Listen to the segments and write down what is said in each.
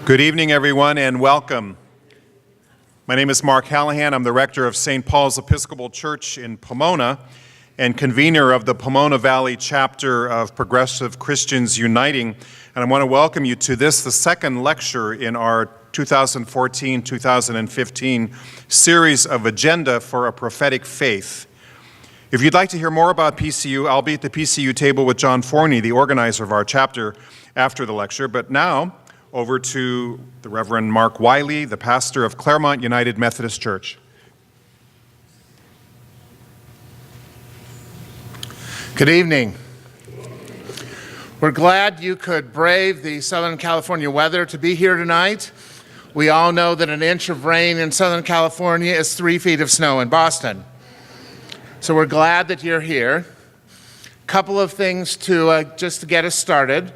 Good evening, everyone, and welcome. My name is Mark Hallahan. I'm the rector of St. Paul's Episcopal Church in Pomona and convener of the Pomona Valley chapter of Progressive Christians Uniting. And I want to welcome you to this, the second lecture in our 2014-2015 series of Agenda for a Prophetic Faith. If you'd like to hear more about PCU, I'll be at the PCU table with John Forney, the organizer of our chapter, after the lecture. But now, over to the Reverend Mark Wiley, the pastor of Claremont United Methodist Church. Good evening. We're glad you could brave the Southern California weather to be here tonight. We all know that an inch of rain in Southern California is 3 feet of snow in Boston. So we're glad that you're here. Couple of things just to get us started.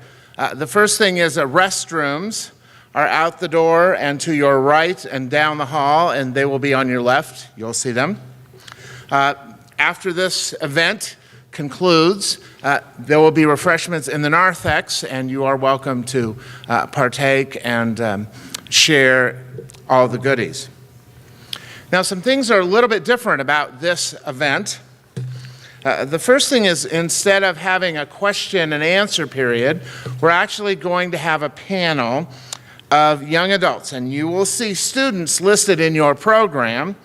The first thing is restrooms are out the door and to your right and down the hall, and they will be on your left. You'll see them. After this event concludes, there will be refreshments in the narthex, and you are welcome to partake and share all the goodies. Now, some things are a little bit different about this event. The first thing is, instead of having a question and answer period, we're actually going to have a panel of young adults, and you will see students listed in your program.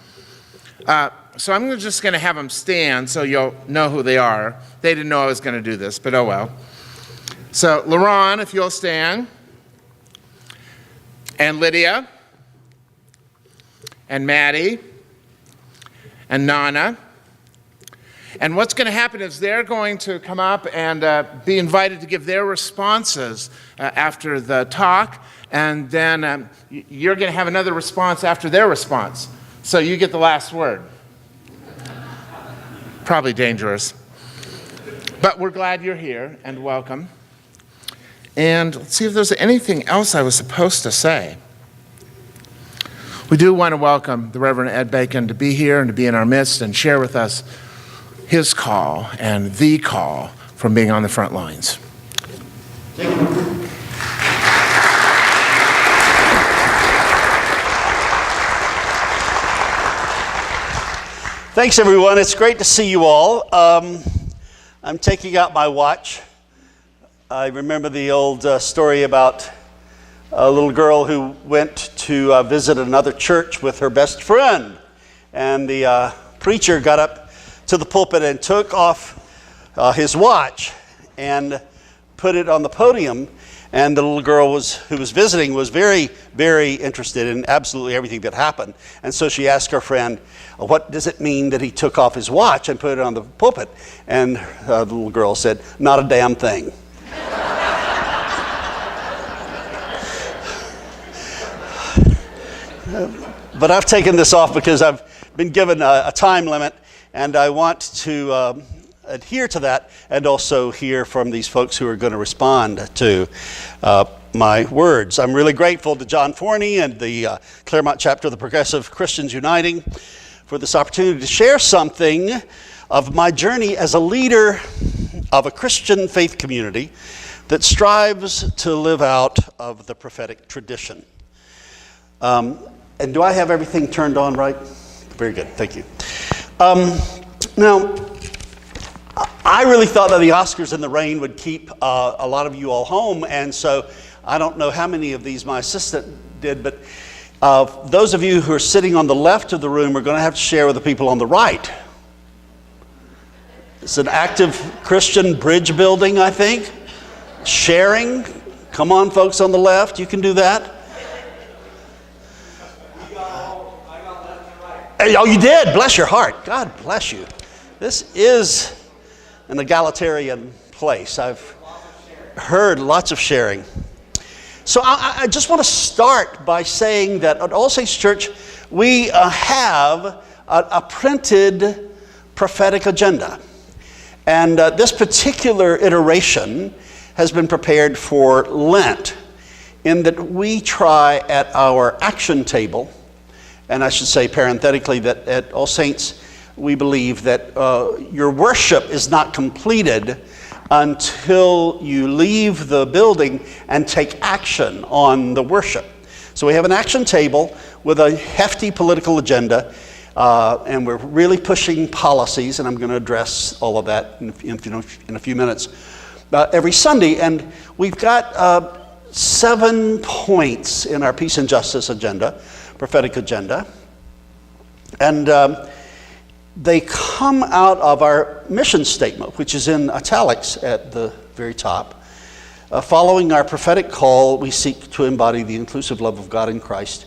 So I'm just going to have them stand so you'll know who they are. They didn't know I was going to do this, but oh well. So Lerron, if you'll stand, and Lidiya, and Maddie, and Nana. And what's going to happen is they're going to come up and be invited to give their responses after the talk, and then you're going to have another response after their response. So you get the last word. Probably dangerous. But we're glad you're here, and welcome. And let's see if there's anything else I was supposed to say. We do want to welcome the Reverend Ed Bacon to be here and to be in our midst and share with us his call and the call from being on the front lines. Thank you. Thanks, everyone. It's great to see you all. I'm taking out my watch. I remember the old story about a little girl who went to visit another church with her best friend. And the preacher got up to the pulpit and took off his watch and put it on the podium. And the little girl who was visiting was very, very interested in absolutely everything that happened. And so she asked her friend, what does it mean that he took off his watch and put it on the pulpit? And the little girl said, not a damn thing. But I've taken this off because I've been given a time limit, and I want to adhere to that and also hear from these folks who are going to respond to my words. I'm really grateful to John Forney and the Claremont chapter of the Progressive Christians Uniting for this opportunity to share something of my journey as a leader of a Christian faith community that strives to live out of the prophetic tradition. And do I have everything turned on right? Very good, thank you. Now, I really thought that the Oscars in the rain would keep a lot of you all home, and so I don't know how many of these my assistant did, but those of you who are sitting on the left of the room are going to have to share with the people on the right. It's an active Christian bridge building, I think. Sharing. Come on, folks on the left, you can do that. Oh, you did? Bless your heart. God bless you. This is an egalitarian place. I've heard lots of sharing. So I just want to start by saying that at All Saints Church, we have a printed prophetic agenda. And this particular iteration has been prepared for Lent, in that we try at our action table. And I should say parenthetically that at All Saints, we believe that your worship is not completed until you leave the building and take action on the worship. So we have an action table with a hefty political agenda, and we're really pushing policies, and I'm going to address all of that in a few minutes, every Sunday. And we've got 7 points in our peace and justice agenda, prophetic agenda. And they come out of our mission statement, which is in italics at the very top. Following our prophetic call, we seek to embody the inclusive love of God in Christ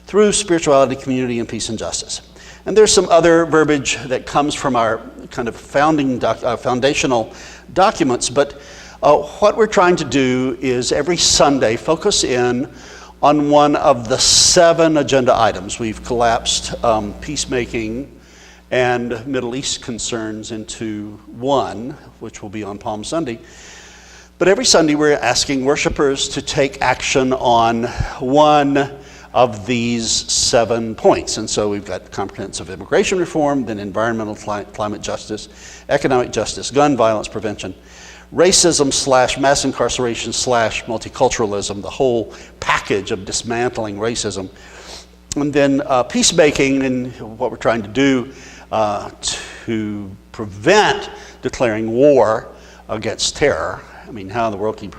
through spirituality, community, and peace and justice. And there's some other verbiage that comes from our kind of foundational documents, but what we're trying to do is every Sunday focus in on one of the 7 agenda items. We've collapsed peacemaking and Middle East concerns into one, which will be on Palm Sunday. But every Sunday we're asking worshipers to take action on one of these 7 points. And so we've got comprehensive immigration reform, then environmental climate justice, economic justice, gun violence prevention, racism / mass incarceration / multiculturalism, the whole package of dismantling racism. And then peacemaking, and what we're trying to do to prevent declaring war against terror. I mean, how in the world can you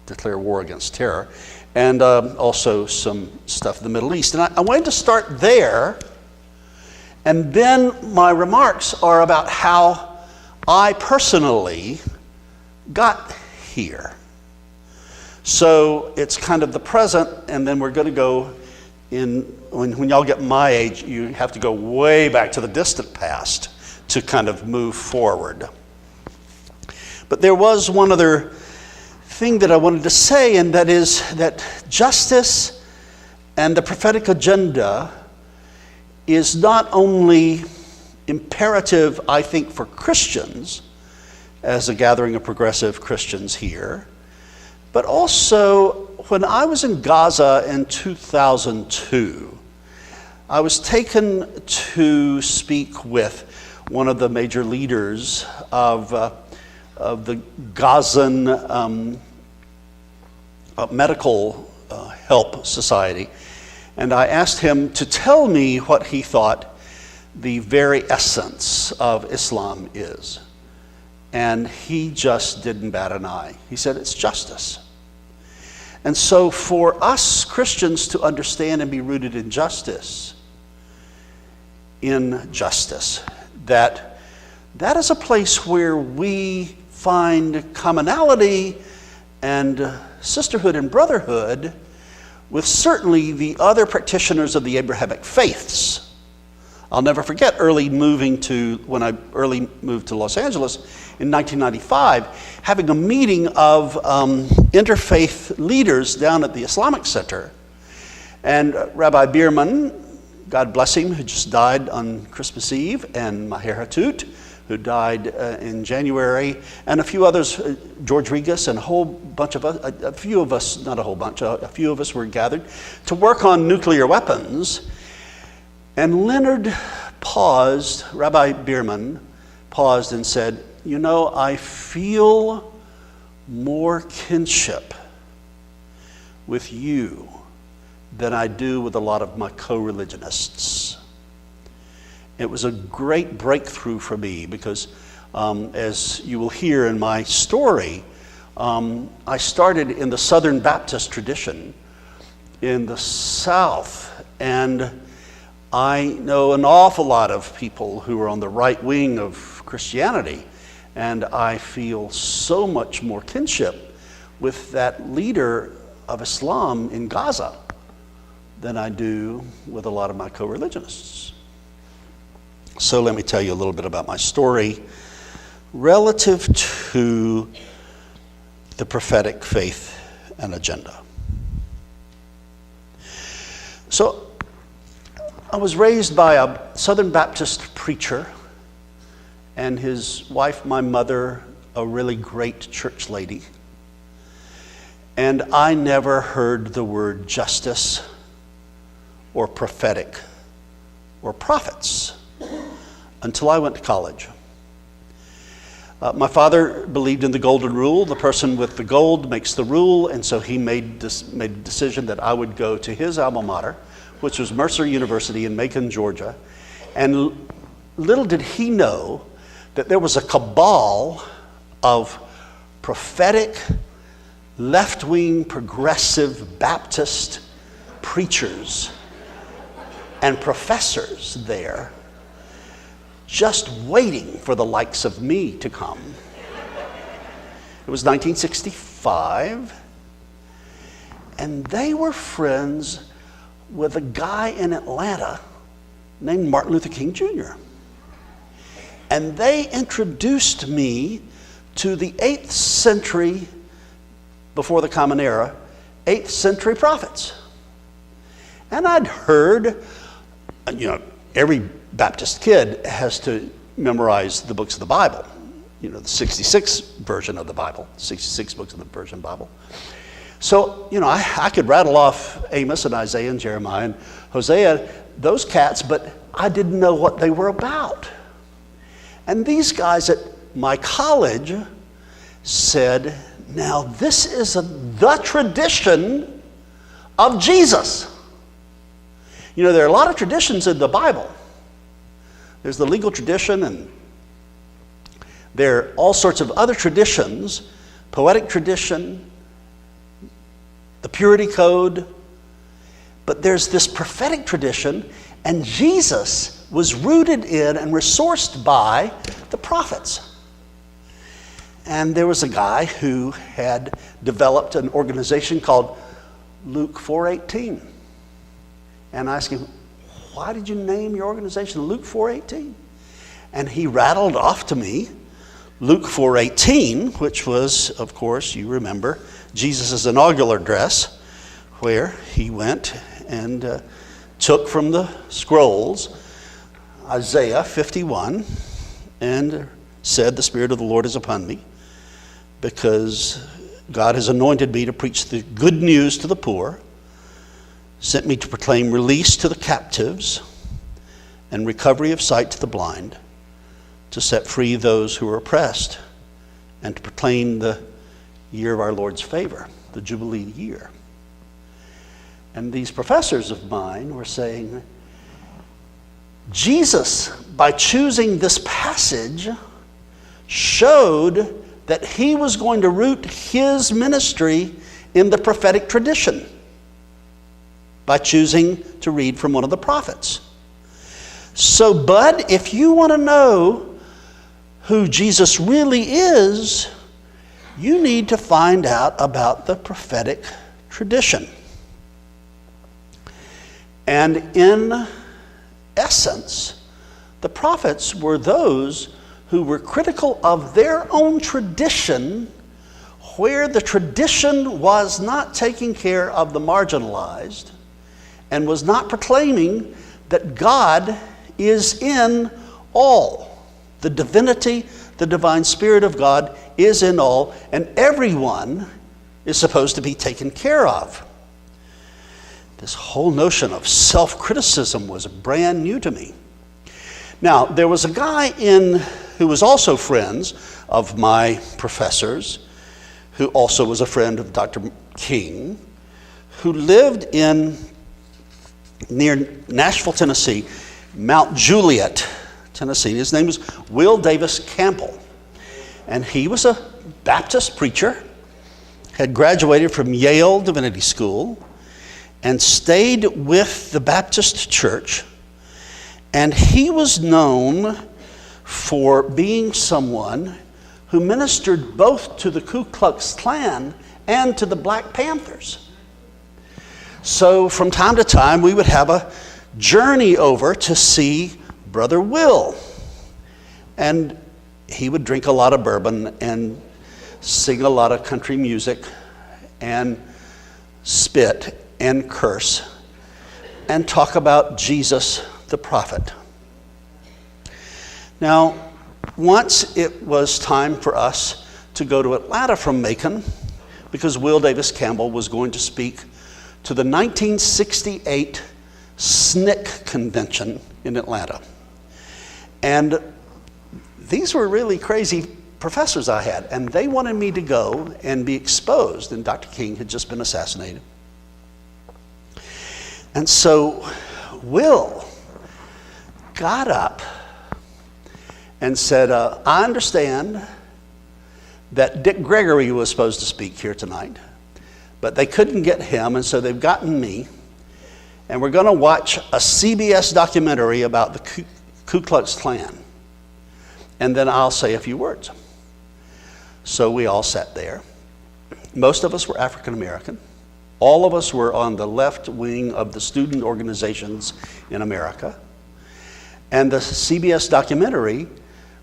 declare war against terror? And also some stuff in the Middle East. And I wanted to start there, and then my remarks are about how I personally got here. So it's kind of the present, and then we're going to go in, when y'all get my age, you have to go way back to the distant past to kind of move forward. But there was one other thing that I wanted to say, and that is that justice and the prophetic agenda is not only imperative, I think, for Christians, as a gathering of progressive Christians here, but also when I was in Gaza in 2002, I was taken to speak with one of the major leaders of the Gazan Medical Help Society, and I asked him to tell me what he thought the very essence of Islam is. And he just didn't bat an eye. He said, it's justice. And so for us Christians to understand and be rooted in justice, that is a place where we find commonality and sisterhood and brotherhood with certainly the other practitioners of the Abrahamic faiths. I'll never forget when I early moved to Los Angeles in 1995, having a meeting of interfaith leaders down at the Islamic Center. And Rabbi Pierson, God bless him, who just died on Christmas Eve, and Maher Hatut, who died in January, and a few others, George Regas, and a few of us were gathered to work on nuclear weapons. And Leonard paused, Rabbi Pierson paused and said, you know, I feel more kinship with you than I do with a lot of my co-religionists. It was a great breakthrough for me because, as you will hear in my story, I started in the Southern Baptist tradition in the South, and I know an awful lot of people who are on the right wing of Christianity, and I feel so much more kinship with that leader of Islam in Gaza than I do with a lot of my co-religionists. So let me tell you a little bit about my story relative to the prophetic faith and agenda. So I was raised by a Southern Baptist preacher and his wife, my mother, a really great church lady. And I never heard the word justice or prophetic or prophets until I went to college. My father believed in the golden rule. The person with the gold makes the rule, and so he made a decision that I would go to his alma mater, which was Mercer University in Macon, Georgia. And little did he know that there was a cabal of prophetic, left-wing, progressive Baptist preachers and professors there just waiting for the likes of me to come. It was 1965, and they were friends with a guy in Atlanta named Martin Luther King Jr. And they introduced me to the 8th century, before the Common Era, 8th century prophets. And I'd heard, every Baptist kid has to memorize the books of the Bible, the 66 version of the Bible, 66 books of the version Bible. So, I could rattle off Amos and Isaiah and Jeremiah and Hosea, those cats, but I didn't know what they were about. And these guys at my college said, now this is the tradition of Jesus. There are a lot of traditions in the Bible. There's the legal tradition, and there are all sorts of other traditions, poetic tradition, the purity code, but there's this prophetic tradition, and Jesus was rooted in and resourced by the prophets. And there was a guy who had developed an organization called Luke 4:18. And I asked him, why did you name your organization Luke 4:18? And he rattled off to me Luke 4:18, which was, of course, you remember, Jesus' inaugural address, where he went and took from the scrolls Isaiah 51 and said, the Spirit of the Lord is upon me, because God has anointed me to preach the good news to the poor, sent me to proclaim release to the captives and recovery of sight to the blind, to set free those who are oppressed, and to proclaim the year of our Lord's favor, the Jubilee year. And these professors of mine were saying, Jesus, by choosing this passage, showed that he was going to root his ministry in the prophetic tradition by choosing to read from one of the prophets. So, bud, if you want to know who Jesus really is, you need to find out about the prophetic tradition. And in essence, the prophets were those who were critical of their own tradition, where the tradition was not taking care of the marginalized and was not proclaiming that God is in all. The divinity, the divine Spirit of God is in all, and everyone is supposed to be taken care of. This whole notion of self-criticism was brand new to me. Now, there was a guy who was also friends of my professors, who also was a friend of Dr. King, who lived near Nashville, Tennessee, Mount Juliet, Tennessee. His name was Will Davis Campbell. And he was a Baptist preacher, had graduated from Yale Divinity School, and stayed with the Baptist Church. And he was known for being someone who ministered both to the Ku Klux Klan and to the Black Panthers. So from time to time, we would have a journey over to see Brother Will. And he would drink a lot of bourbon and sing a lot of country music and spit and curse and talk about Jesus the prophet. Now, once it was time for us to go to Atlanta from Macon, because Will Davis Campbell was going to speak to the 1968 SNCC convention in Atlanta. And these were really crazy professors I had, and they wanted me to go and be exposed, and Dr. King had just been assassinated. And so Will got up and said, I understand that Dick Gregory was supposed to speak here tonight, but they couldn't get him, and so they've gotten me, and we're going to watch a CBS documentary about the Ku Klux Klan, and then I'll say a few words. So we all sat there. Most of us were African American. All of us were on the left wing of the student organizations in America. And the CBS documentary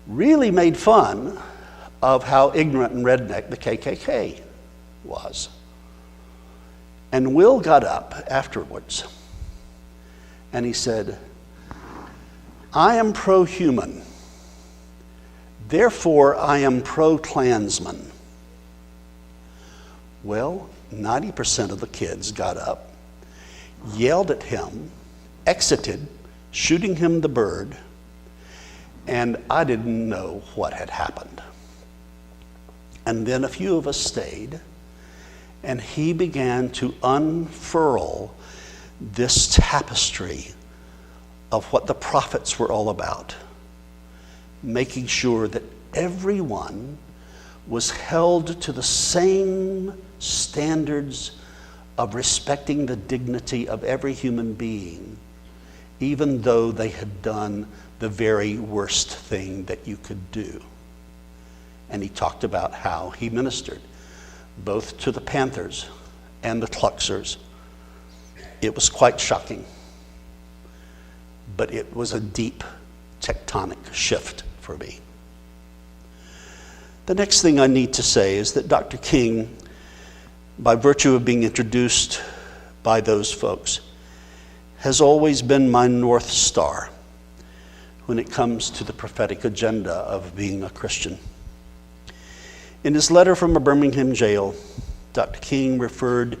really made fun of how ignorant and redneck the KKK was. And Will got up afterwards and he said, I am pro-human, therefore I am pro-Klansman. Well, 90% of the kids got up, yelled at him, exited, shooting him the bird, and I didn't know what had happened. And then a few of us stayed, and he began to unfurl this tapestry of what the prophets were all about, making sure that everyone was held to the same standards of respecting the dignity of every human being, even though they had done the very worst thing that you could do. And he talked about how he ministered both to the Panthers and the Kluxers. It was quite shocking, but it was a deep tectonic shift for me. The next thing I need to say is that Dr. King, by virtue of being introduced by those folks, has always been my North Star when it comes to the prophetic agenda of being a Christian. In his letter from a Birmingham jail, Dr. King referred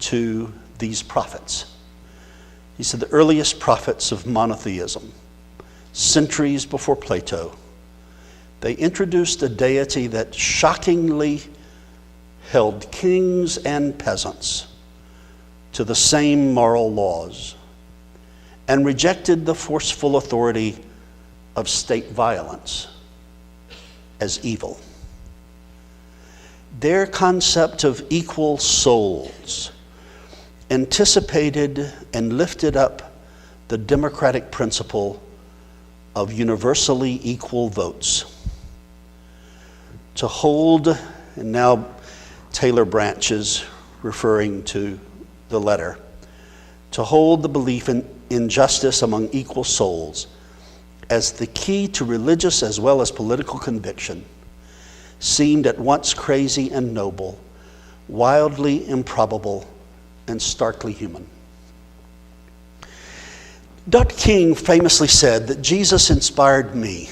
to these prophets. He said the earliest prophets of monotheism, centuries before Plato, they introduced a deity that shockingly held kings and peasants to the same moral laws and rejected the forceful authority of state violence as evil. Their concept of equal souls anticipated and lifted up the democratic principle of universally equal votes. To hold, and now Taylor Branch is referring to the letter, to hold the belief in justice among equal souls as the key to religious as well as political conviction seemed at once crazy and noble, wildly improbable, and starkly human. Dr. King famously said that Jesus inspired me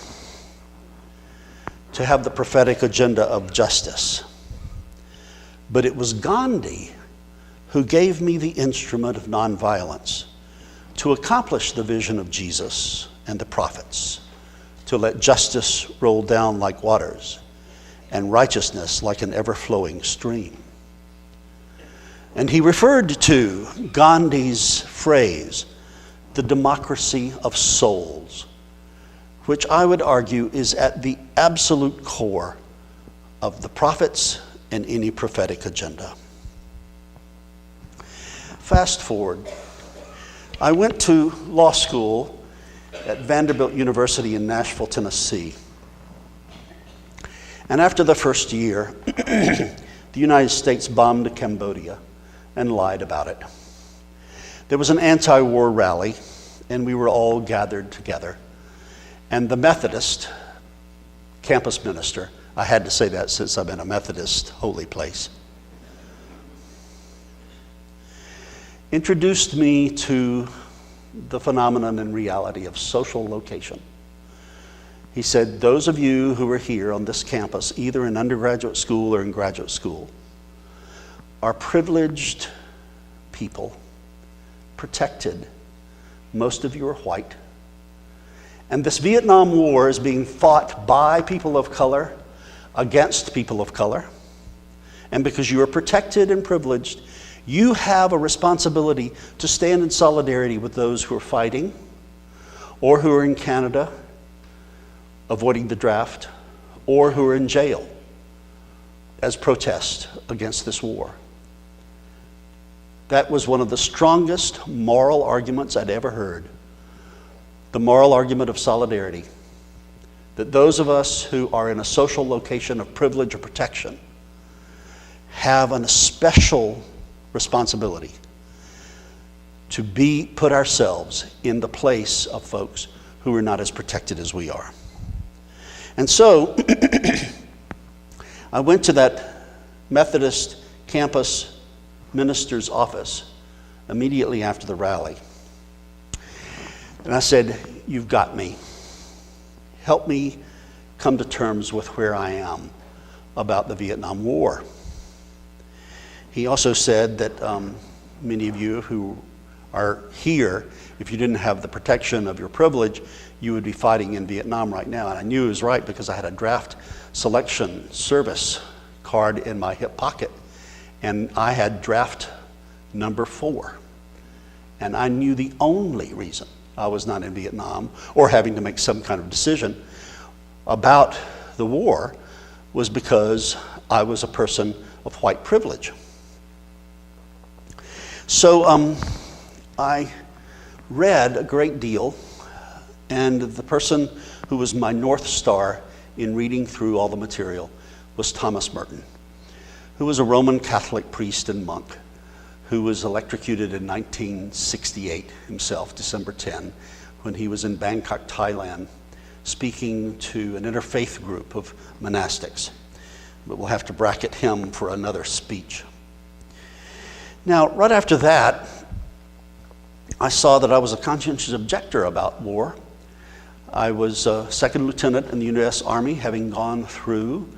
to have the prophetic agenda of justice, but it was Gandhi who gave me the instrument of nonviolence to accomplish the vision of Jesus and the prophets, to let justice roll down like waters and righteousness like an ever-flowing stream. And he referred to Gandhi's phrase, the democracy of souls, which I would argue is at the absolute core of the prophets and any prophetic agenda. Fast forward, I went to law school at Vanderbilt University in Nashville, Tennessee. And after the first year, the United States bombed Cambodia and lied about it. There was an anti-war rally, and we were all gathered together. And the Methodist campus minister, I had to say that since I'm in a Methodist holy place, introduced me to the phenomenon and reality of social location. He said, those of you who are here on this campus, either in undergraduate school or in graduate school, are privileged people, protected. Most of you are white. And this Vietnam War is being fought by people of color against people of color, and because you are protected and privileged, you have a responsibility to stand in solidarity with those who are fighting or who are in Canada avoiding the draft or who are in jail as protest against this war. That was one of the strongest moral arguments I'd ever heard. The moral argument of solidarity. That those of us who are in a social location of privilege or protection have a special responsibility to put ourselves in the place of folks who are not as protected as we are. And so, I went to that Methodist campus minister's office immediately after the rally. And I said, "You've got me. Help me come to terms with where I am about the Vietnam War." He also said that many of you who are here, if you didn't have the protection of your privilege, you would be fighting in Vietnam right now. And I knew he was right because I had a draft selection service card in my hip pocket. And I had draft number 4. And I knew the only reason I was not in Vietnam or having to make some kind of decision about the war was because I was a person of white privilege. So I read a great deal, and the person who was my North Star in reading through all the material was Thomas Merton, who was a Roman Catholic priest and monk who was electrocuted in 1968 himself, December 10, when he was in Bangkok, Thailand, speaking to an interfaith group of monastics. But we'll have to bracket him for another speech. Now, right after that, I saw that I was a conscientious objector about war. I was a second lieutenant in the U.S. Army, having gone through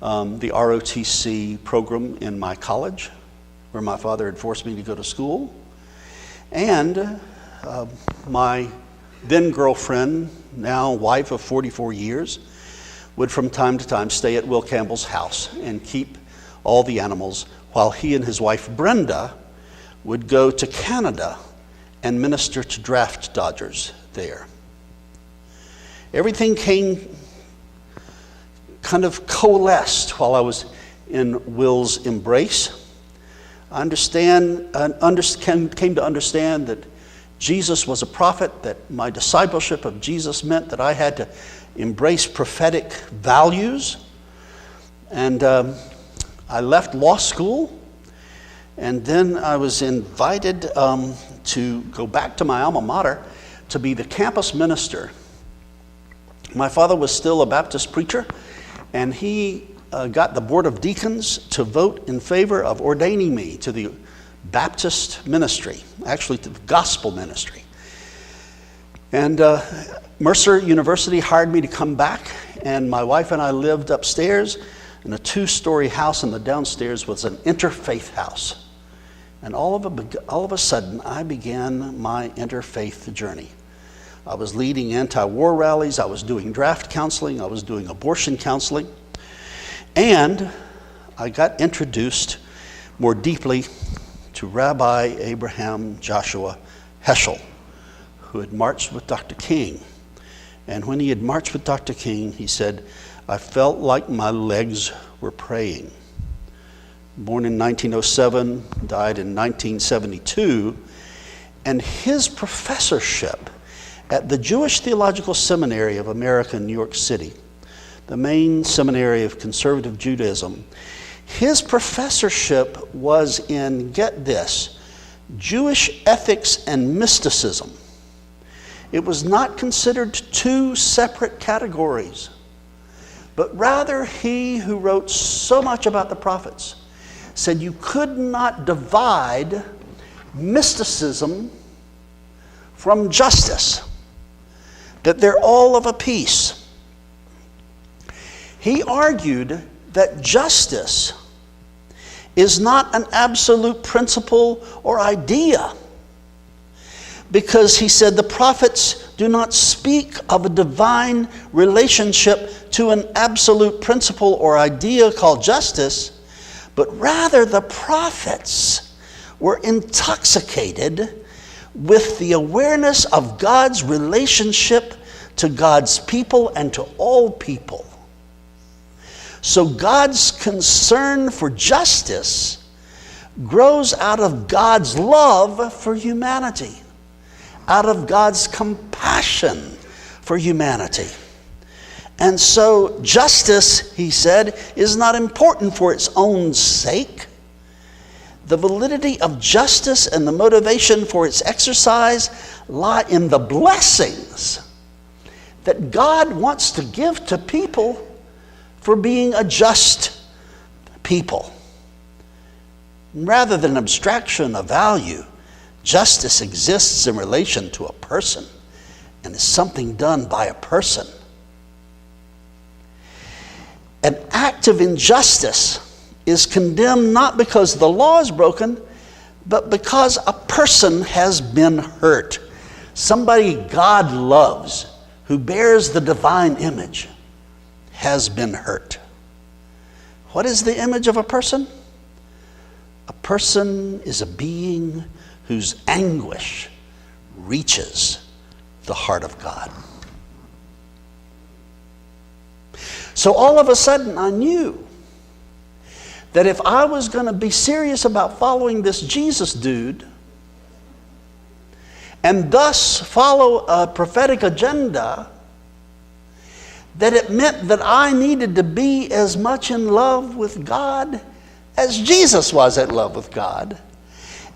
the ROTC program in my college, where my father had forced me to go to school. And my then girlfriend, now wife of 44 years, would from time to time stay at Will Campbell's house and keep all the animals while he and his wife Brenda would go to Canada and minister to draft dodgers there. Everything kind of coalesced while I was in Will's embrace. I came to understand that Jesus was a prophet, that my discipleship of Jesus meant that I had to embrace prophetic values. And I left law school, and then I was invited to go back to my alma mater to be the campus minister. My father was still a Baptist preacher, and he got the Board of Deacons to vote in favor of ordaining me to the Baptist ministry, actually to the gospel ministry. And Mercer University hired me to come back, and my wife and I lived upstairs in a 2-story house, and the downstairs was an interfaith house. And all of a sudden, I began my interfaith journey. I was leading anti-war rallies, I was doing draft counseling, I was doing abortion counseling, and I got introduced more deeply to Rabbi Abraham Joshua Heschel, who had marched with Dr. King. And when he had marched with Dr. King, he said, "I felt like my legs were praying." Born in 1907, died in 1972, and his professorship at the Jewish Theological Seminary of America in New York City, the main seminary of conservative Judaism, his professorship was in, get this, Jewish ethics and mysticism. It was not considered 2 separate categories, but rather he who wrote so much about the prophets said you could not divide mysticism from justice, that they're all of a piece. He argued that justice is not an absolute principle or idea, because he said the prophets do not speak of a divine relationship to an absolute principle or idea called justice, but rather the prophets were intoxicated with the awareness of God's relationship to God's people and to all people. So God's concern for justice grows out of God's love for humanity, out of God's compassion for humanity. And so justice, he said, is not important for its own sake. The validity of justice and the motivation for its exercise lie in the blessings that God wants to give to people for being a just people. Rather than abstraction of value, justice exists in relation to a person and is something done by a person. An act of injustice is condemned not because the law is broken, but because a person has been hurt. Somebody God loves, who bears the divine image, has been hurt. What is the image of a person? A person is a being whose anguish reaches the heart of God. So all of a sudden I knew that if I was going to be serious about following this Jesus dude and thus follow a prophetic agenda, that it meant that I needed to be as much in love with God as Jesus was in love with God.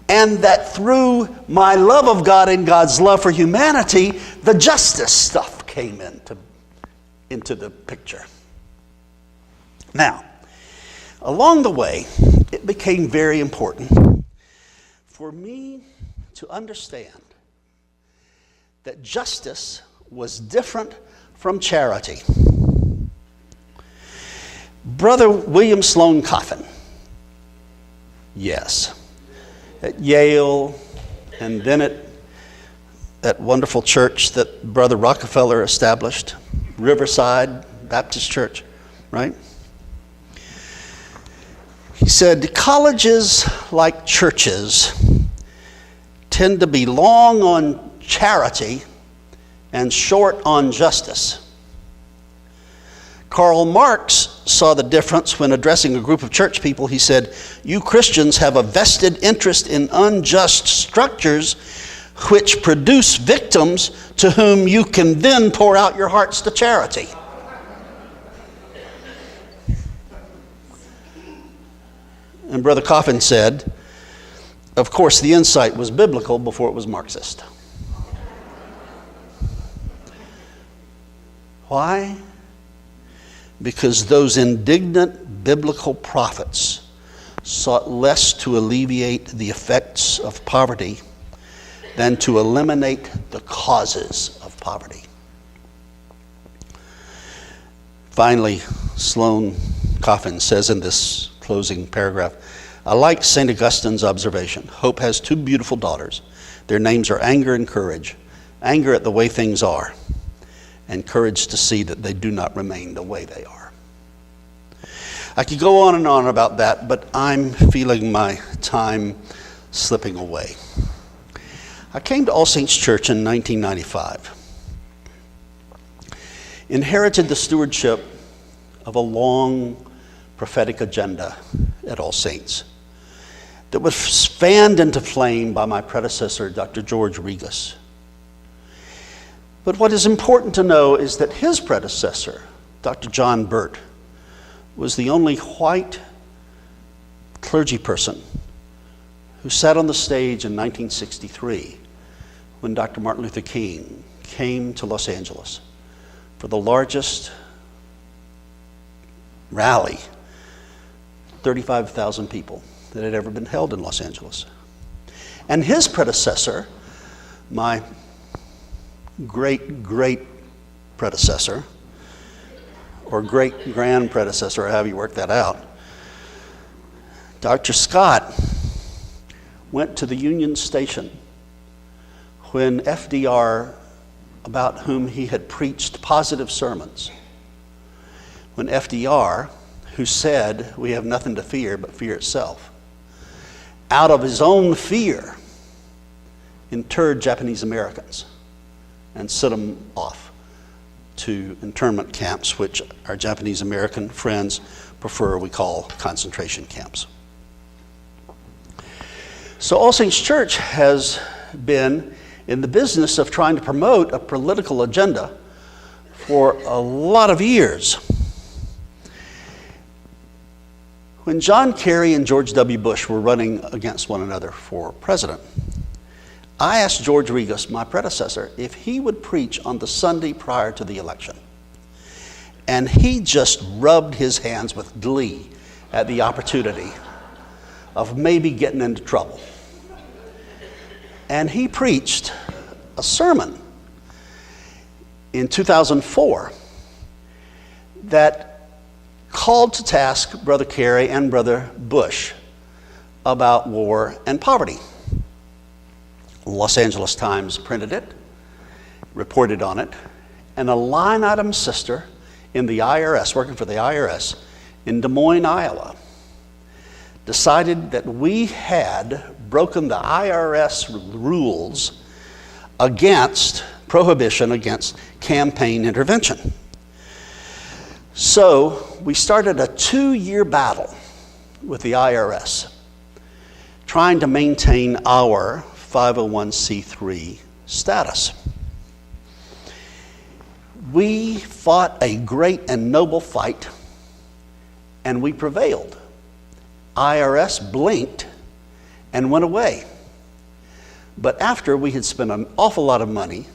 And that through my love of God and God's love for humanity, the justice stuff came into the picture. Now, along the way, it became very important for me to understand that justice was different from charity. Brother William Sloane Coffin, yes, at Yale, and then at that wonderful church that Brother Rockefeller established, Riverside Baptist Church, right? He said, colleges, like churches, tend to be long on charity and short on justice. Karl Marx saw the difference when addressing a group of church people. He said, you Christians have a vested interest in unjust structures which produce victims to whom you can then pour out your hearts to charity. And Brother Coffin said, of course, the insight was biblical before it was Marxist. Why? Because those indignant biblical prophets sought less to alleviate the effects of poverty than to eliminate the causes of poverty. Finally, Sloane Coffin says in this closing paragraph, I like St. Augustine's observation. Hope has two beautiful daughters. Their names are anger and courage. Anger at the way things are, and courage to see that they do not remain the way they are. I could go on and on about that, but I'm feeling my time slipping away. I came to All Saints Church in 1995. Inherited the stewardship of a long prophetic agenda at All Saints that was fanned into flame by my predecessor, Dr. George Regas. But what is important to know is that his predecessor, Dr. John Burt, was the only white clergy person who sat on the stage in 1963 when Dr. Martin Luther King came to Los Angeles for the largest rally, 35,000 people, that had ever been held in Los Angeles. And his predecessor, my great predecessor, or great-grand predecessor, or however you work that out, Dr. Scott went to the Union Station when FDR, about whom he had preached positive sermons, when FDR, who said, we have nothing to fear but fear itself, out of his own fear, interred Japanese Americans and sent them off to internment camps, which our Japanese American friends prefer we call concentration camps. So All Saints Church has been in the business of trying to promote a political agenda for a lot of years. When John Kerry and George W. Bush were running against one another for president, I asked George Regas, my predecessor, if he would preach on the Sunday prior to the election. And he just rubbed his hands with glee at the opportunity of maybe getting into trouble. And he preached a sermon in 2004 that called to task Brother Kerry and Brother Bush about war and poverty. The Los Angeles Times printed it, reported on it, and a line item sister in the IRS, working for the IRS in Des Moines, Iowa, decided that we had broken the IRS rules against prohibition against campaign intervention. So we started a 2-year battle with the IRS, trying to maintain our 501c3 status. We fought a great and noble fight, and we prevailed. IRS blinked and went away. But after we had spent an awful lot of money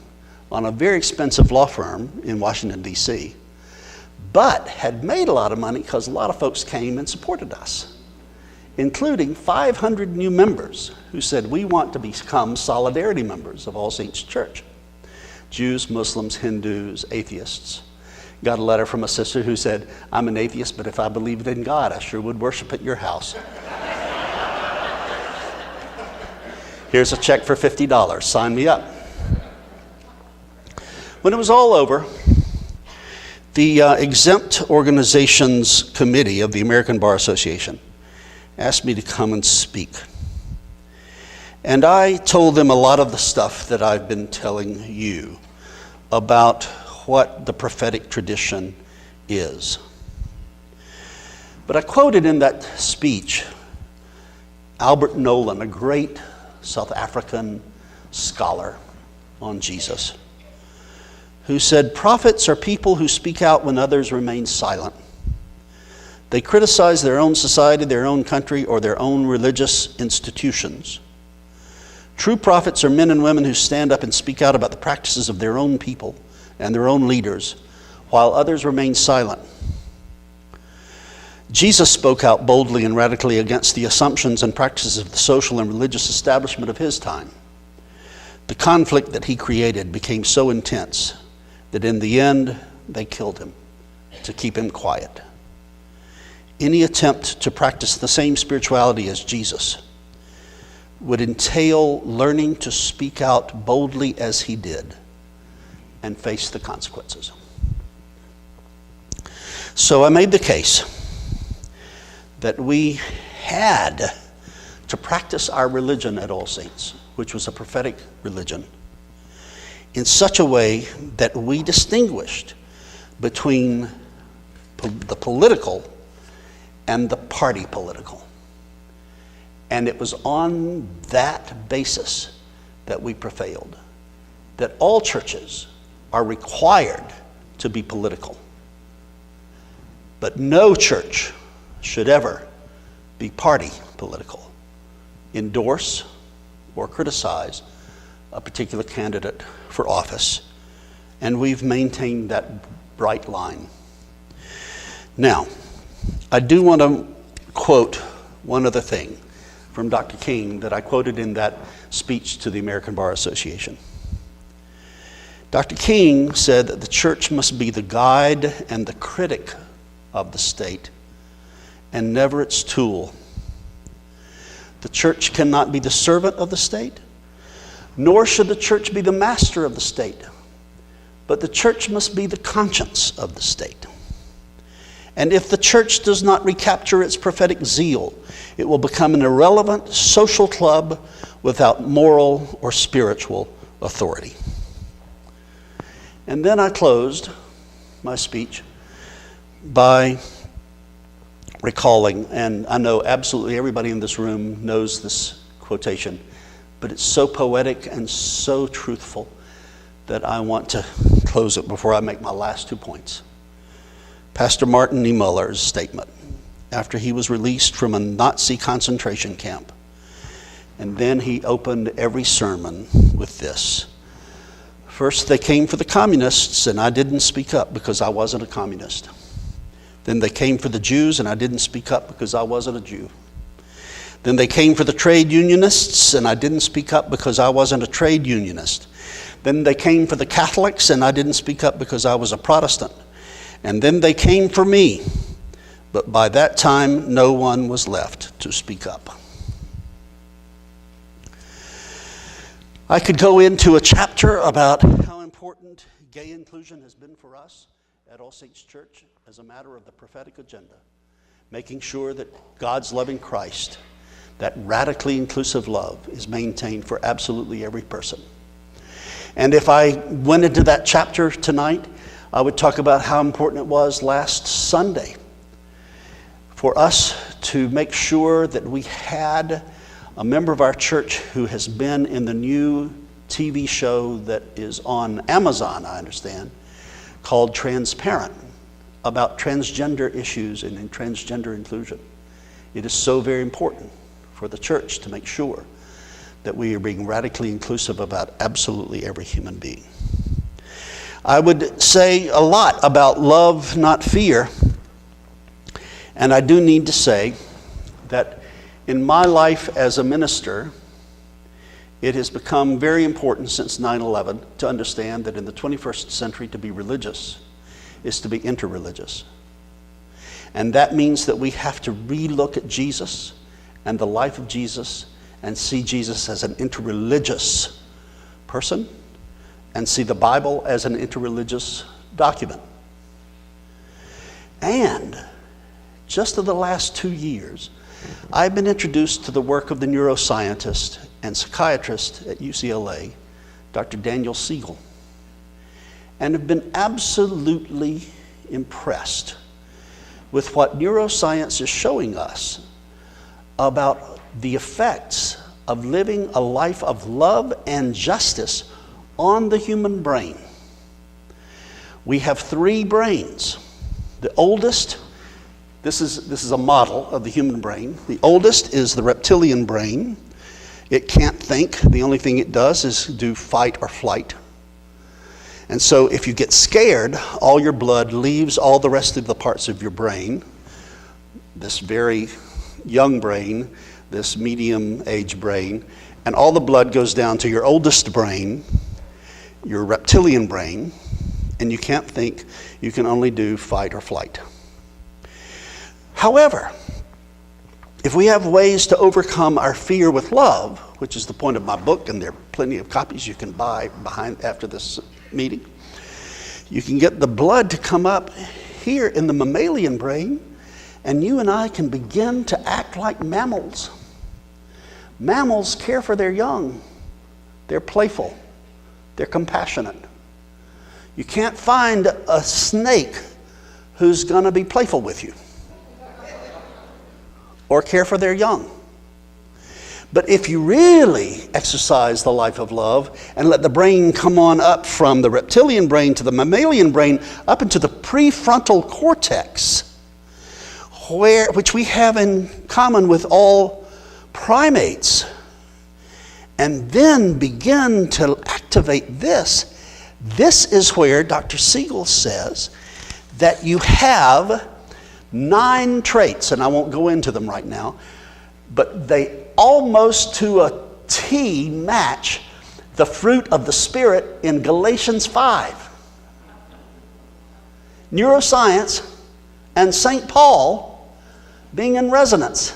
on a very expensive law firm in Washington, D.C., but had made a lot of money because a lot of folks came and supported us, including 500 new members who said, we want to become solidarity members of All Saints Church. Jews, Muslims, Hindus, atheists. Got a letter from a sister who said, I'm an atheist, but if I believed in God, I sure would worship at your house. Here's a check for $50. Sign me up. When it was all over, the Exempt Organizations Committee of the American Bar Association asked me to come and speak. And I told them a lot of the stuff that I've been telling you about what the prophetic tradition is. But I quoted in that speech Albert Nolan, a great South African scholar on Jesus, who said, prophets are people who speak out when others remain silent. They criticize their own society, their own country, or their own religious institutions. True prophets are men and women who stand up and speak out about the practices of their own people and their own leaders, while others remain silent. Jesus spoke out boldly and radically against the assumptions and practices of the social and religious establishment of his time. The conflict that he created became so intense that in the end, they killed him to keep him quiet. Any attempt to practice the same spirituality as Jesus would entail learning to speak out boldly as he did and face the consequences. So I made the case that we had to practice our religion at All Saints, which was a prophetic religion, in such a way that we distinguished between the political and the party political. And it was on that basis that we prevailed, that all churches are required to be political. But no church should ever be party political, endorse or criticize a particular candidate for office. And we've maintained that bright line. Now, I do want to quote one other thing from Dr. King that I quoted in that speech to the American Bar Association. Dr. King said that the church must be the guide and the critic of the state and never its tool. The church cannot be the servant of the state, Nor should the church be the master of the state, but the church must be the conscience of the state. And if the church does not recapture its prophetic zeal, it will become an irrelevant social club without moral or spiritual authority. And then I closed my speech by recalling, and I know absolutely everybody in this room knows this quotation, but it's so poetic and so truthful that I want to close it before I make my last 2 points. Pastor Martin Niemöller's statement after he was released from a Nazi concentration camp. And then he opened every sermon with this. First, they came for the communists, and I didn't speak up because I wasn't a communist. Then they came for the Jews, and I didn't speak up because I wasn't a Jew. Then they came for the trade unionists, and I didn't speak up because I wasn't a trade unionist. Then they came for the Catholics, and I didn't speak up because I was a Protestant. And then they came for me, but by that time, no one was left to speak up. I could go into a chapter about how important gay inclusion has been for us at All Saints Church as a matter of the prophetic agenda, making sure that God's loving Christ, that radically inclusive love, is maintained for absolutely every person. And if I went into that chapter tonight, I would talk about how important it was last Sunday for us to make sure that we had a member of our church who has been in the new TV show that is on Amazon, I understand, called Transparent, about transgender issues and transgender inclusion. It is so very important for the church to make sure that we are being radically inclusive about absolutely every human being. I would say a lot about love, not fear. And I do need to say that in my life as a minister, it has become very important since 9/11 to understand that in the 21st century, to be religious is to be interreligious. And that means that we have to relook at Jesus and the life of Jesus and see Jesus as an interreligious person and see the Bible as an interreligious document. And just in the last 2 years, I've been introduced to the work of the neuroscientist and psychiatrist at UCLA, Dr. Daniel Siegel, and have been absolutely impressed with what neuroscience is showing us about the effects of living a life of love and justice on the human brain. We have 3 brains. The oldest, this is a model of the human brain. The oldest is the reptilian brain. It can't think. The only thing it does is do fight or flight. And so if you get scared, all your blood leaves all the rest of the parts of your brain, this very young brain, this medium-age brain, and all the blood goes down to your oldest brain, your reptilian brain, and you can't think. You can only do fight or flight. However, if we have ways to overcome our fear with love, which is the point of my book, and there are plenty of copies you can buy after this meeting, you can get the blood to come up here in the mammalian brain, and you and I can begin to act like mammals. Mammals care for their young. They're playful. They're compassionate. You can't find a snake who's going to be playful with you or care for their young. But if you really exercise the life of love and let the brain come on up from the reptilian brain to the mammalian brain up into the prefrontal cortex, which we have in common with all primates, and then begin to activate this is where Dr. Siegel says that you have 9 traits, and I won't go into them right now, but they almost to a T match the fruit of the Spirit in Galatians 5. Neuroscience and St. Paul being in resonance.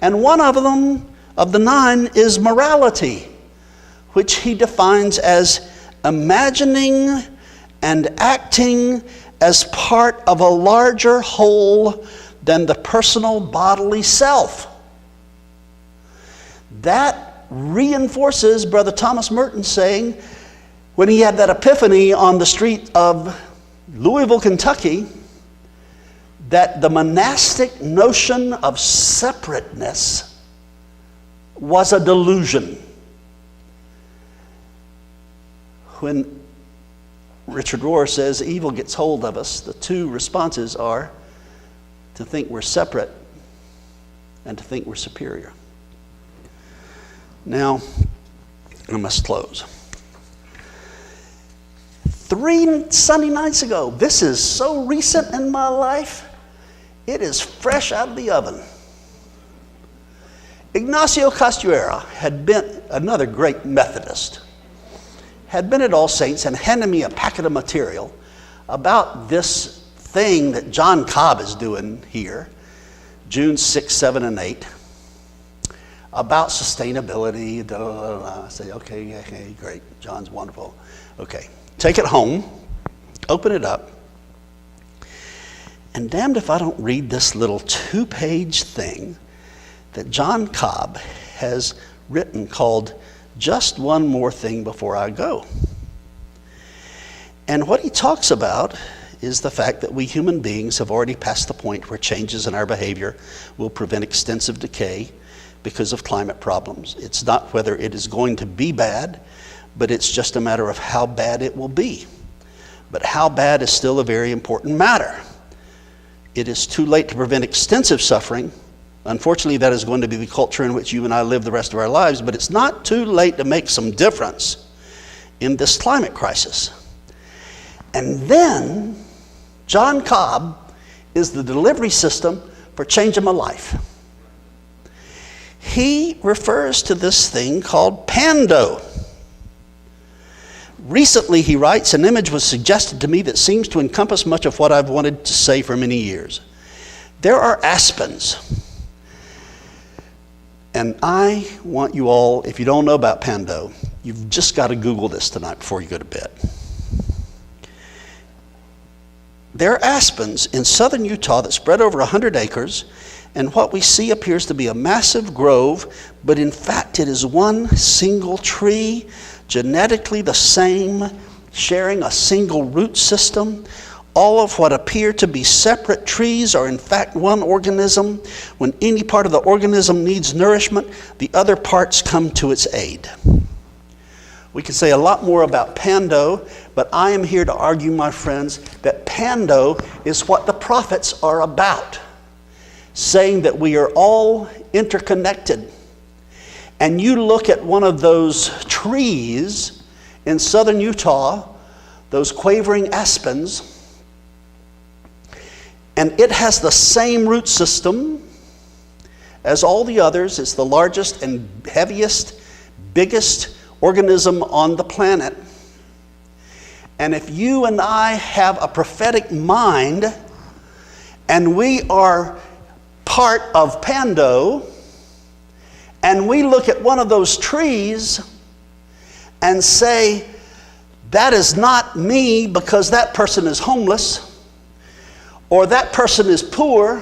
And one of them, of the 9, is morality. which he defines as imagining and acting as part of a larger whole than the personal bodily self. That reinforces Brother Thomas Merton saying, when he had that epiphany on the street of Louisville, Kentucky, that the monastic notion of separateness was a delusion. When Richard Rohr says evil gets hold of us, the two responses are to think we're separate and to think we're superior. Now, I must close. 3 Sunday nights ago, this is so recent in my life, it is fresh out of the oven. Ignacio Castuera had been, another great Methodist, had been at All Saints and handed me a packet of material about this thing that John Cobb is doing here, June 6, 7, and 8, about sustainability. I say, okay, great, John's wonderful. Okay, take it home, open it up, and damned if I don't read this little 2-page thing that John Cobb has written called Just One More Thing Before I Go. And what he talks about is the fact that we human beings have already passed the point where changes in our behavior will prevent extensive decay because of climate problems. It's not whether it is going to be bad, but it's just a matter of how bad it will be. But how bad is still a very important matter. It is too late to prevent extensive suffering. Unfortunately, that is going to be the culture in which you and I live the rest of our lives, but it's not too late to make some difference in this climate crisis. And then, John Cobb is the delivery system for changing my life. He refers to this thing called Pando. Recently, he writes, an image was suggested to me that seems to encompass much of what I've wanted to say for many years. There are aspens. And I want you all, if you don't know about Pando, you've just got to Google this tonight before you go to bed. There are aspens in southern Utah that spread over 100 acres, and what we see appears to be a massive grove, but in fact it is one single tree, genetically the same, sharing a single root system. All of what appear to be separate trees are in fact one organism. When any part of the organism needs nourishment, the other parts come to its aid. We can say a lot more about Pando, but I am here to argue, my friends, that Pando is what the prophets are about, saying that we are all interconnected. And you look at one of those trees in southern Utah, those quavering aspens, and it has the same root system as all the others. It's the largest and heaviest, biggest organism on the planet. And if you and I have a prophetic mind and we are part of Pando, and we look at one of those trees and say, that is not me because that person is homeless, or that person is poor,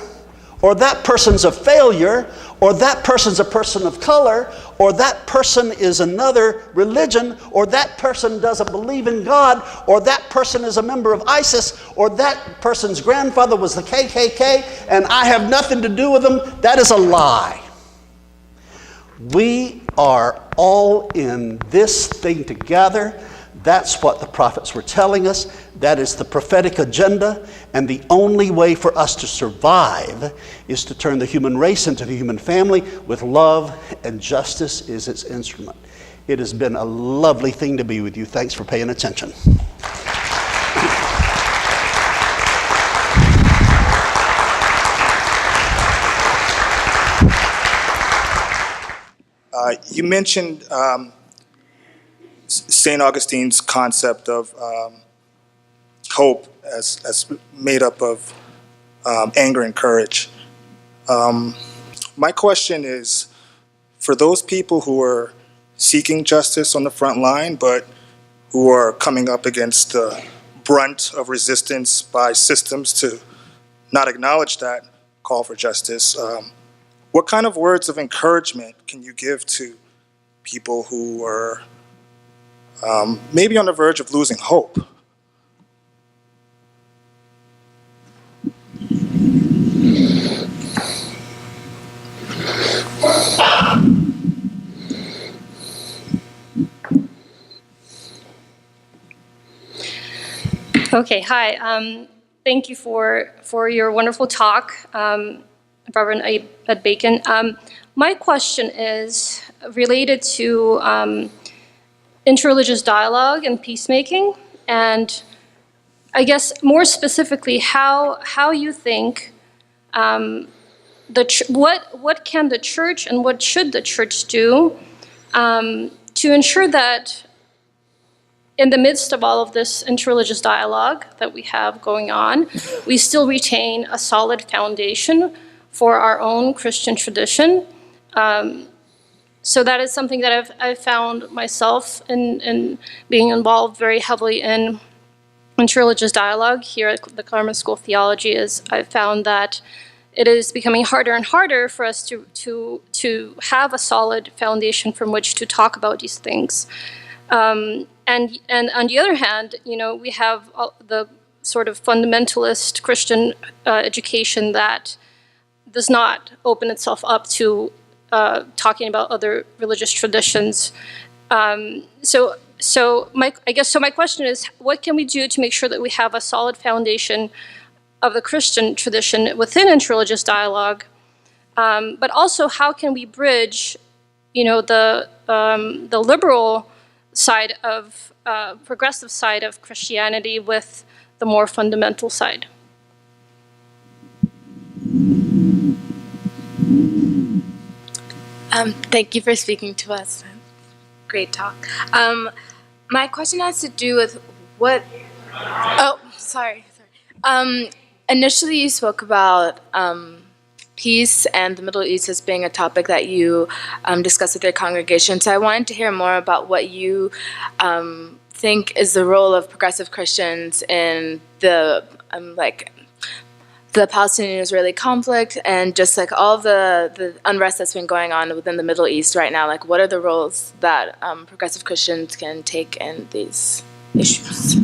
or that person's a failure, or that person's a person of color, or that person is another religion, or that person doesn't believe in God, or that person is a member of ISIS, or that person's grandfather was the KKK, and I have nothing to do with them, that is a lie. We are all in this thing together. That's what the prophets were telling us. That is the prophetic agenda. And the only way for us to survive is to turn the human race into the human family with love, and justice is its instrument. It has been a lovely thing to be with you. Thanks for paying attention. You mentioned St. Augustine's concept of hope as made up of anger and courage. My question is, for those people who are seeking justice on the front line, but who are coming up against the brunt of resistance by systems to not acknowledge that call for justice. What kind of words of encouragement can you give to people who are maybe on the verge of losing hope? Okay, hi. Thank you for your wonderful talk, Reverend Ed Bacon. My question is related to interreligious dialogue and peacemaking, and I guess more specifically, how you think what can the church and what should the church do to ensure that in the midst of all of this interreligious dialogue that we have going on, we still retain a solid foundation for our own Christian tradition. So that is something that I've found myself in being involved very heavily in interreligious dialogue here at the Claremont School of Theology. I've found that it is becoming harder and harder for us to have a solid foundation from which to talk about these things. And on the other hand, we have the sort of fundamentalist Christian education that does not open itself up to talking about other religious traditions. So my question is, what can we do to make sure that we have a solid foundation of the Christian tradition within interreligious dialogue? But also, how can we bridge, the liberal side of progressive side of Christianity with the more fundamental side? Thank you for speaking to us. Great talk. My question has to do with what. Oh, sorry. Initially, you spoke about peace and the Middle East as being a topic that you discuss with your congregation. So I wanted to hear more about what you think is the role of progressive Christians in the the Palestinian-Israeli conflict and just like all the unrest that's been going on within the Middle East right now. Like, what are the roles that progressive Christians can take in these issues?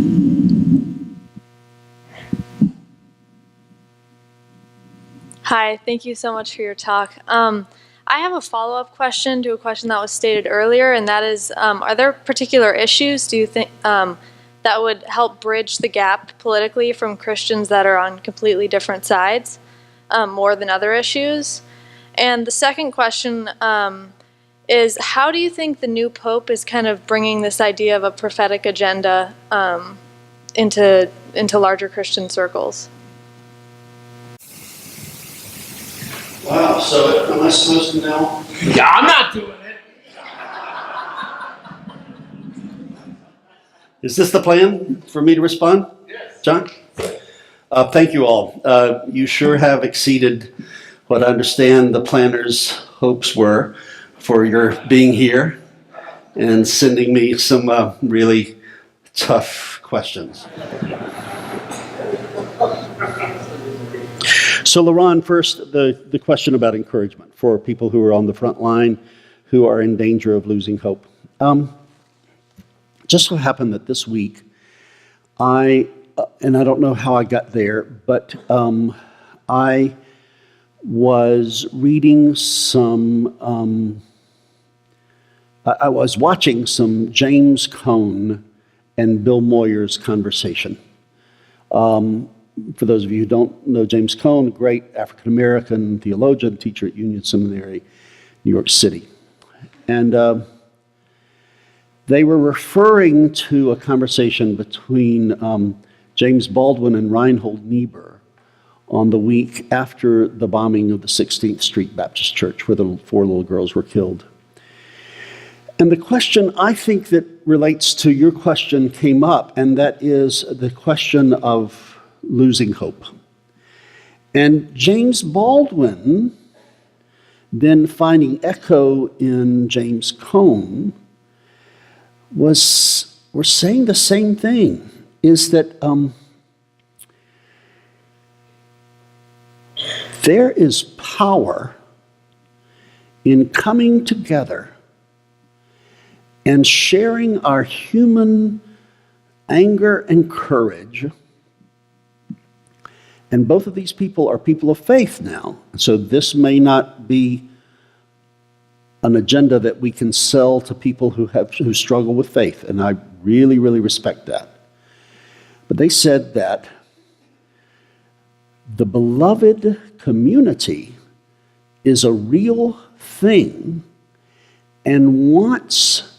Hi, thank you so much for your talk. I have a follow-up question to a question that was stated earlier, and that is, are there particular issues, do you think, that would help bridge the gap politically from Christians that are on completely different sides, more than other issues? And the second question is, how do you think the new Pope is kind of bringing this idea of a prophetic agenda into larger Christian circles? Wow, so am I supposed to know? Yeah, I'm not doing it. Is this the plan for me to respond? Yes. John? Thank you all. You sure have exceeded what I understand the planners' hopes were for your being here and sending me some really tough questions. So, Lerron, first, the question about encouragement for people who are on the front line, who are in danger of losing hope. Just so happened that this week, and I don't know how I got there, but I was reading I was watching some James Cone and Bill Moyer's conversation. For those of you who don't know James Cone, a great African-American theologian, teacher at Union Seminary, New York City. And they were referring to a conversation between James Baldwin and Reinhold Niebuhr on the week after the bombing of the 16th Street Baptist Church, where the 4 little girls were killed. And the question I think that relates to your question came up, and that is the question of losing hope. And James Baldwin, then finding echo in James Cone, were saying the same thing, is that there is power in coming together and sharing our human anger and courage. And both of these people are people of faith now. So this may not be an agenda that we can sell to people who struggle with faith, and I really, really respect that. But they said that the beloved community is a real thing and wants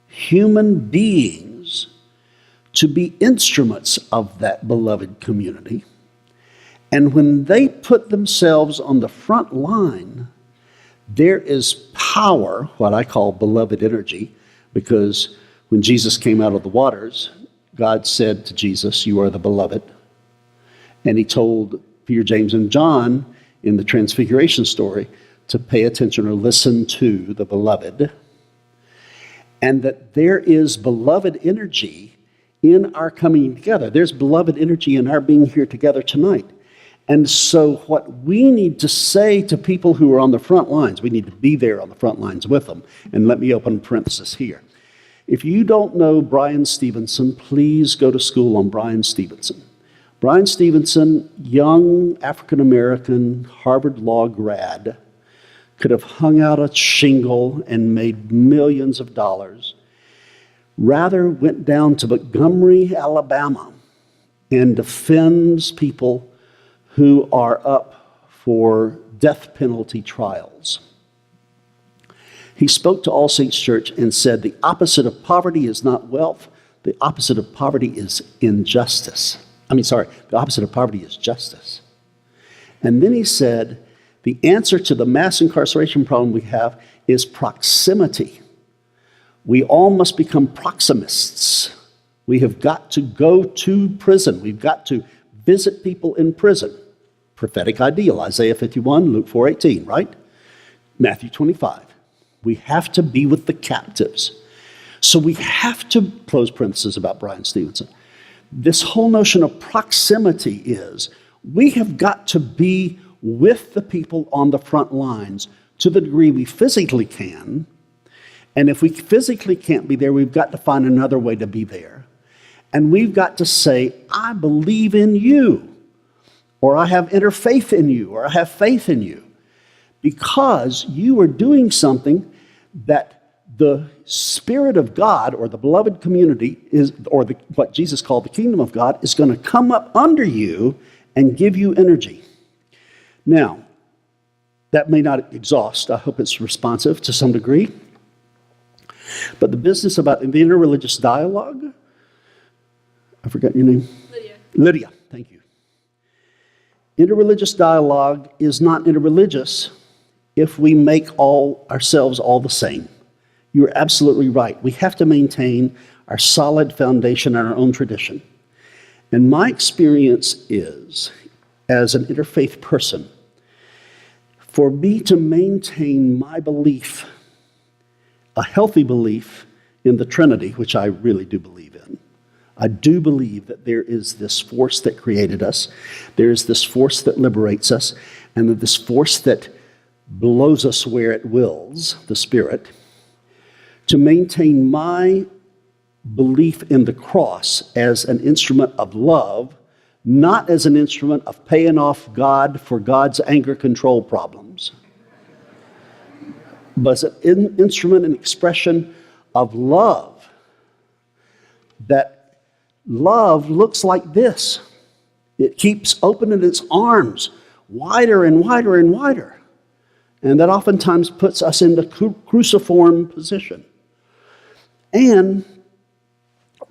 human beings to be instruments of that beloved community. And when they put themselves on the front line, there is power, what I call beloved energy, because when Jesus came out of the waters, God said to Jesus, "You are the beloved." And he told Peter, James, and John in the Transfiguration story to pay attention or listen to the beloved. And that there is beloved energy in our coming together. There's beloved energy in our being here together tonight. And so what we need to say to people who are on the front lines, we need to be there on the front lines with them. And let me open a parenthesis here. If you don't know Brian Stevenson, please go to school on Brian Stevenson. Brian Stevenson, young African-American Harvard Law grad, could have hung out a shingle and made millions of dollars. Rather went down to Montgomery, Alabama, and defends people who are up for death penalty trials. He spoke to All Saints Church and said, the opposite of poverty is not wealth. The opposite of poverty is injustice. The opposite of poverty is justice. And then he said, the answer to the mass incarceration problem we have is proximity. We all must become proximists. We have got to go to prison. We've got to visit people in prison. Prophetic ideal, Isaiah 51, Luke 4:18, right? Matthew 25. We have to be with the captives. So we have to, close parenthesis about Brian Stevenson. This whole notion of proximity is we have got to be with the people on the front lines to the degree we physically can. And if we physically can't be there, we've got to find another way to be there. And we've got to say, I believe in you, or I have interfaith in you, or I have faith in you, because you are doing something that the Spirit of God, or the beloved community, what Jesus called the kingdom of God, is going to come up under you and give you energy. Now, that may not exhaust. I hope it's responsive to some degree. But the business about the interreligious dialogue, I forgot your name? Lidiya, thank you. Interreligious dialogue is not interreligious if we make ourselves all the same. You're absolutely right. We have to maintain our solid foundation and our own tradition. And my experience is, as an interfaith person, for me to maintain my belief, a healthy belief in the Trinity, which I really do believe in. I do believe that there is this force that created us, there is this force that liberates us, and this force that blows us where it wills, the Spirit. To maintain my belief in the cross as an instrument of love, not as an instrument of paying off God for God's anger control problems, but as an instrument and expression of love. That love looks like this. It keeps opening its arms wider and wider and wider. And that oftentimes puts us in the cruciform position. And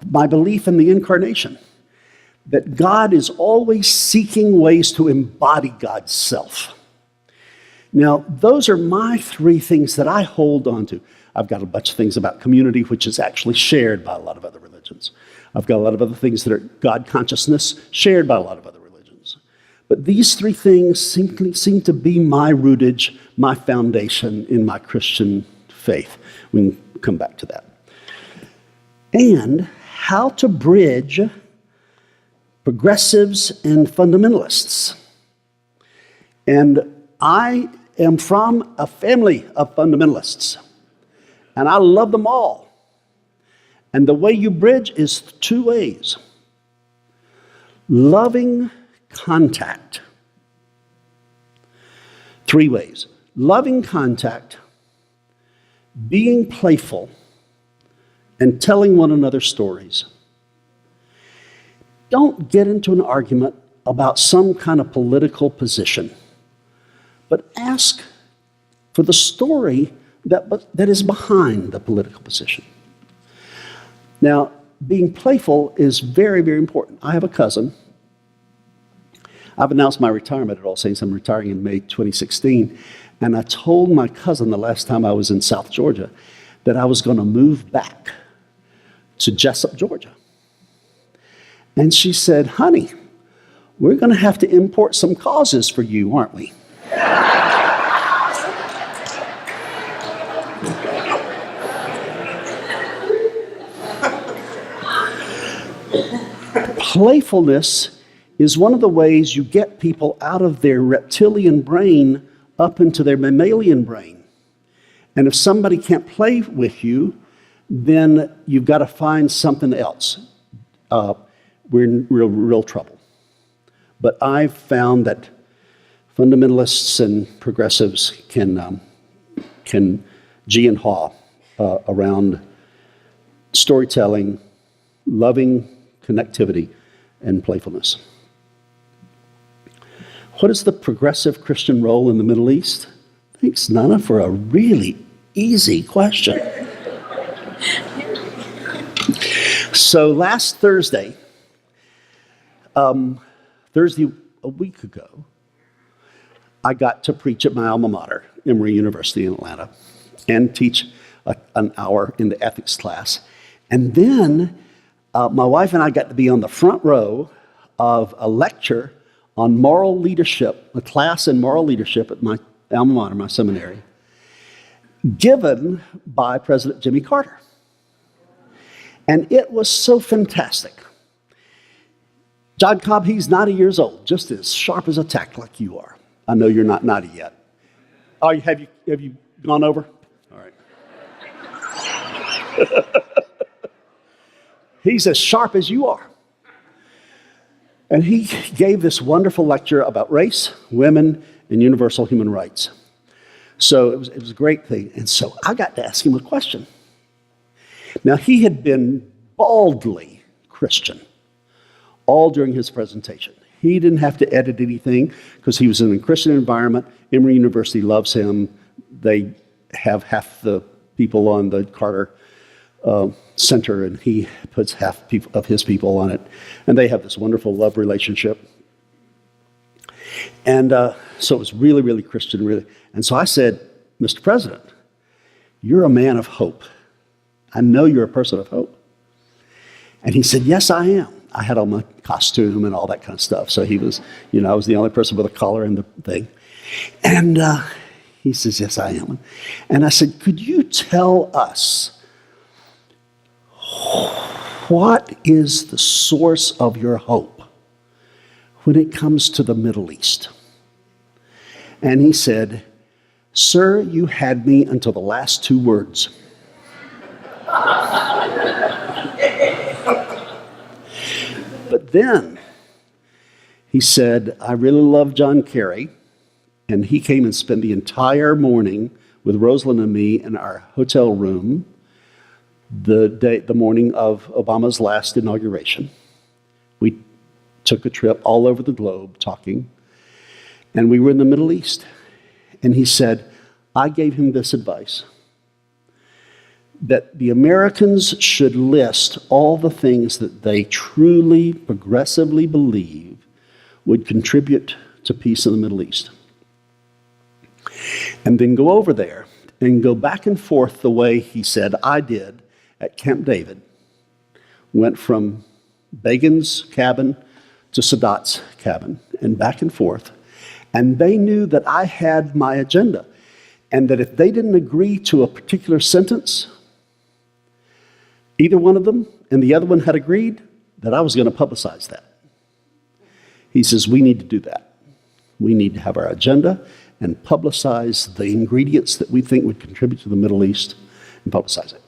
my belief in the incarnation, that God is always seeking ways to embody God's self. Now, those are my three things that I hold on to. I've got a bunch of things about community, which is actually shared by a lot of other religions. I've got a lot of other things that are God consciousness, shared by a lot of other religions. But these three things seem to be my rootage, my foundation in my Christian faith. We can come back to that. and how to bridge progressives and fundamentalists. And I am from a family of fundamentalists, and I love them all. And the way you bridge is two ways. Loving contact. Three ways. Loving contact, being playful, and telling one another stories. Don't get into an argument about some kind of political position, but ask for the story that is behind the political position. Now, being playful is very, very important. I have a cousin. I've announced my retirement at All Saints. I'm retiring in May 2016. And I told my cousin the last time I was in South Georgia that I was going to move back to Jessup, Georgia. And she said, honey, we're going to have to import some causes for you, aren't we? Playfulness is one of the ways you get people out of their reptilian brain up into their mammalian brain. And if somebody can't play with you, then you've got to find something else. We're in real trouble. But I've found that fundamentalists and progressives can gee and haw around storytelling, loving connectivity, and playfulness. What is the progressive Christian role in the Middle East? Thanks, Nana, for a really easy question. So last Thursday a week ago, I got to preach at my alma mater, Emory University in Atlanta, and teach an hour in the ethics class. And then my wife and I got to be on the front row of a lecture on moral leadership, a class in moral leadership at my alma mater, my seminary, given by President Jimmy Carter. And it was so fantastic. John Cobb, he's 90 years old, just as sharp as a tack like you are. I know you're not 90 yet. Oh, have you gone over? All right. He's as sharp as you are. And he gave this wonderful lecture about race, women, and universal human rights. So it was a great thing. And so I got to ask him a question. Now, he had been baldly Christian all during his presentation. He didn't have to edit anything because he was in a Christian environment. Emory University loves him. They have half the people on the Carter Center, and he puts half of his people on it. And they have this wonderful love relationship. And so it was really, really Christian, really. And so I said, Mr. President, you're a man of hope. I know you're a person of hope. And he said, yes, I am. I had on my costume and all that kind of stuff. So he was, I was the only person with a collar and the thing. And he says, yes, I am. And I said, could you tell us what is the source of your hope when it comes to the Middle East? And he said, sir, you had me until the last two words. But then he said, I really love John Kerry, and he came and spent the entire morning with Rosalind and me in our hotel room the morning of Obama's last inauguration. We took a trip all over the globe talking, and we were in the Middle East. And he said, I gave him this advice, that the Americans should list all the things that they truly, progressively believe would contribute to peace in the Middle East. And then go over there and go back and forth the way he said I did at Camp David. Went from Begin's cabin to Sadat's cabin and back and forth. And they knew that I had my agenda, and that if they didn't agree to a particular sentence, either one of them and the other one had agreed that I was going to publicize that. He says, we need to do that. We need to have our agenda and publicize the ingredients that we think would contribute to the Middle East and publicize it.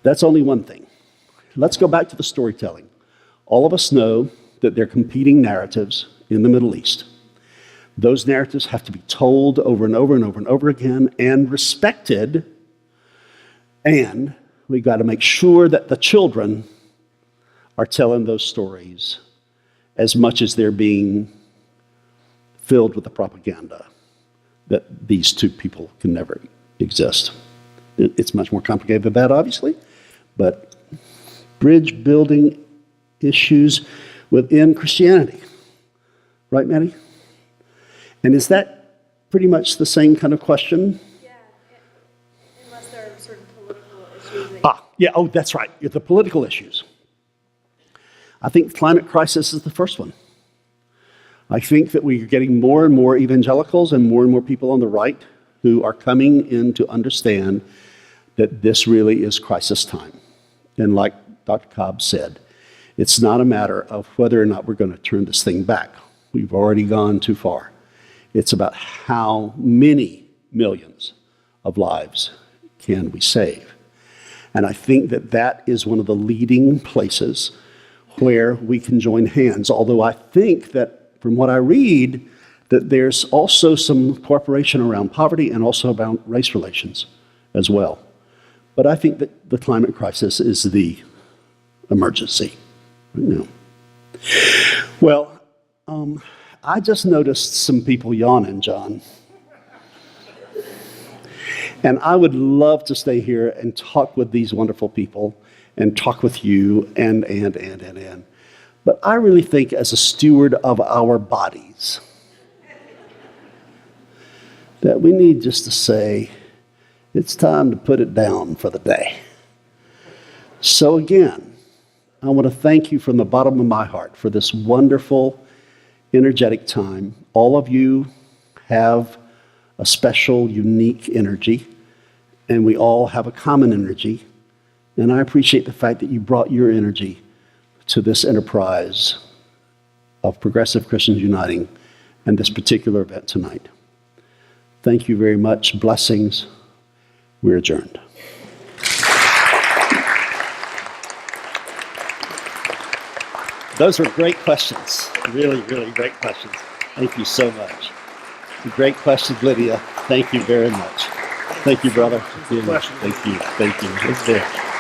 That's only one thing. Let's go back to the storytelling. All of us know that there are competing narratives in the Middle East. Those narratives have to be told over and over and over and over again and respected. And we've got to make sure that the children are telling those stories as much as they're being filled with the propaganda that these two people can never exist. It's much more complicated than that, obviously, but bridge building issues within Christianity. Right, Maddie? And is that pretty much the same kind of question? Yeah, unless there are certain political issues. That's right, the political issues. I think the climate crisis is the first one. I think that we're getting more and more evangelicals and more people on the right who are coming in to understand that this really is crisis time. And like Dr. Cobb said, it's not a matter of whether or not we're going to turn this thing back. We've already gone too far. It's about how many millions of lives can we save. And I think that that is one of the leading places where we can join hands, although I think that from what I read, that there's also some cooperation around poverty and also about race relations as well. But I think that the climate crisis is the emergency right now. Well, I just noticed some people yawning, John. And I would love to stay here and talk with these wonderful people and talk with you and. But I really think as a steward of our bodies that we need just to say, it's time to put it down for the day. So again, I want to thank you from the bottom of my heart for this wonderful, energetic time. All of you have a special, unique energy, and we all have a common energy. And I appreciate the fact that you brought your energy to this enterprise of Progressive Christians Uniting and this particular event tonight. Thank you very much. Blessings. We're adjourned. Those were great questions. Really, really great questions. Thank you so much. Great questions, Lidiya. Thank you very much. Thank you, brother. Thank you. Thank you. Thank you.